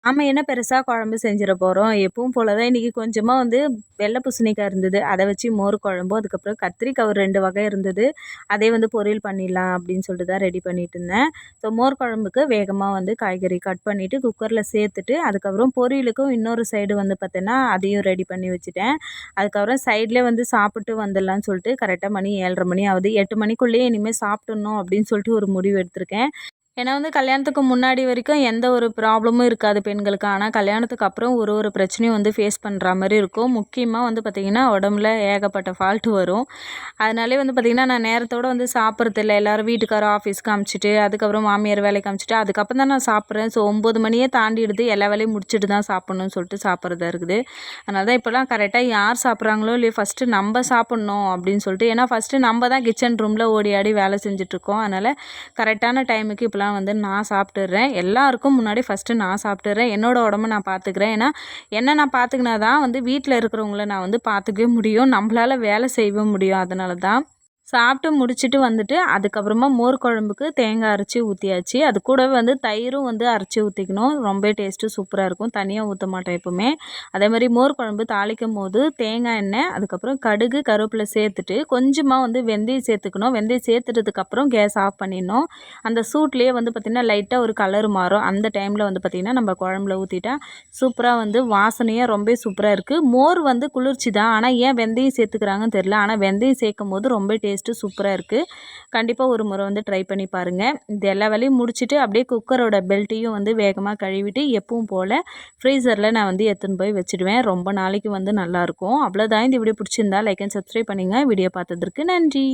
நம்ம என்ன பெருசா குழம்பு செஞ்சிட போகிறோம், எப்பவும் போல தான் இன்றைக்கி கொஞ்சமாக வந்து வெள்ளை பூசணிக்காய் இருந்தது, அதை வச்சு மோர் குழம்பும், அதுக்கப்புறம் கத்திரிக்காய் ஒரு 2 வகை இருந்தது, அதே வந்து பொரியல் பண்ணிடலாம் அப்படின்னு சொல்லிட்டு தான் ரெடி பண்ணிட்டு இருந்தேன். ஸோ மோர் குழம்புக்கு வேகமாக வந்து காய்கறி கட் பண்ணிவிட்டு குக்கரில் சேர்த்துட்டு, அதுக்கப்புறம் பொரியலுக்கும் இன்னொரு சைடு வந்து பார்த்தீங்கன்னா அதையும் ரெடி பண்ணி வச்சுட்டேன். அதுக்கப்புறம் சைட்லேயே வந்து சாப்பிட்டு வந்துடலான்னு சொல்லிட்டு கரெக்டாக மணி 7:30 மணி ஆகுது. 8 மணிக்குள்ளேயே இனிமேல் சாப்பிட்டுடணும் அப்படின்னு சொல்லிட்டு ஒரு முடிவு எடுத்திருக்கேன். ஏன்னா வந்து கல்யாணத்துக்கு முன்னாடி வரைக்கும் எந்த ஒரு ப்ராப்ளமும் இருக்காது பெண்களுக்கு. ஆனால் கல்யாணத்துக்கு அப்புறம் ஒரு ஒரு பிரச்சனையும் வந்து ஃபேஸ் பண்ணுற மாதிரி இருக்கும். முக்கியமாக வந்து பார்த்திங்கன்னா உடம்புல ஏகப்பட்ட ஃபால்ட்டு வரும். அதனாலே வந்து பார்த்திங்கன்னா நான் நேரத்தோடு வந்து சாப்பிட்றதில்ல. எல்லோரும் வீட்டுக்காரர் ஆஃபீஸ்க்கு அனுப்பிச்சிட்டு, அதுக்கப்புறம் மாமியார் வேலைக்கு அனுப்பிச்சிட்டு, அதுக்கப்புறம் தான் நான் சாப்பிட்றேன். ஸோ 9 மணியே தாண்டிடுது. எல்லா வேலையும் முடிச்சுட்டு தான் சாப்பிட்ணுன்னு சொல்லிட்டு சாப்பிட்றதா இருக்குது. அதனால தான் இப்போலாம் கரெக்டாக யார் சாப்பிட்றாங்களோ இல்லையோ ஃபஸ்ட்டு நம்ம சாப்பிட்ணும் அப்படின்னு சொல்லிட்டு, ஏன்னா ஃபஸ்ட்டு நம்ம தான் கிச்சன் ரூமில் ஓடி ஆடி வேலை செஞ்சுட்ருக்கோம். அதனால் கரெக்டான டைமுக்கு இப்போலாம் வந்து நான் சாப்பிட்டுடுறேன். எல்லாருக்கும் முன்னாடி ஃபஸ்ட்டு நான் சாப்பிட்டுடுறேன். என்னோடய உடம்ப நான் பார்த்துக்கிறேன். ஏன்னா என்ன நான் பார்த்துக்கினா தான் வந்து வீட்டில் இருக்கிறவங்கள நான் வந்து பார்த்துக்கவே முடியும். நம்மளால வேலை செய்யவும் முடியும். அதனால தான் சாப்பிட்டு முடிச்சுட்டு வந்துட்டு அதுக்கப்புறமா மோர் குழம்புக்கு தேங்காய் அரைச்சி ஊற்றியாச்சு. அது கூடவே வந்து தயிரும் வந்து அரைச்சி ஊற்றிக்கணும். ரொம்ப டேஸ்ட்டு சூப்பராக இருக்கும். தனியாக ஊற்ற மாட்டேன் எப்போவுமே. அதே மாதிரி மோர் குழம்பு தாளிக்கும் போது தேங்காய் எண்ணெய், அதுக்கப்புறம் கடுகு கருவேப்பிலை சேர்த்துட்டு கொஞ்சமாக வந்து வெந்தயம் சேர்த்துக்கணும். வெந்தயம் சேர்த்துட்டதுக்கப்புறம் கேஸ் ஆஃப் பண்ணிடணும். அந்த சூட்லேயே வந்து பார்த்திங்கன்னா லைட்டாக ஒரு கலர் மாறும். அந்த டைமில் வந்து பார்த்திங்கன்னா நம்ம குழம்புல ஊற்றிட்டா சூப்பராக வந்து வாசனையாக ரொம்ப சூப்பராக இருக்குது. மோர் வந்து குளிர்ச்சி தான். ஆனால் ஏன் வெந்தயம் சேர்த்துக்கிறாங்கன்னு தெரில. ஆனால் வெந்தயம் சேர்க்கும் போது ரொம்ப டேஸ்ட்டு சூப்பராக இருக்குது. கண்டிப்பாக ஒரு முறை வந்து ட்ரை பண்ணி பாருங்கள். இது எல்லா வேலையும் முடிச்சுட்டு அப்படியே குக்கரோட பெல்ட்டையும் வந்து வேகமாக கழுவிட்டு எப்பவும் போல் ஃப்ரீசரில் நான் வந்து எடுத்துன்னு போய் வச்சுடுவேன். ரொம்ப நாளைக்கு வந்து நல்லாயிருக்கும். அவ்வளோதான். இந்த வீடியோ பிடிச்சிருந்தா லைக் அண்ட் சப்ஸ்கிரைப் பண்ணுங்கள். வீடியோ பார்த்ததற்கு நன்றி.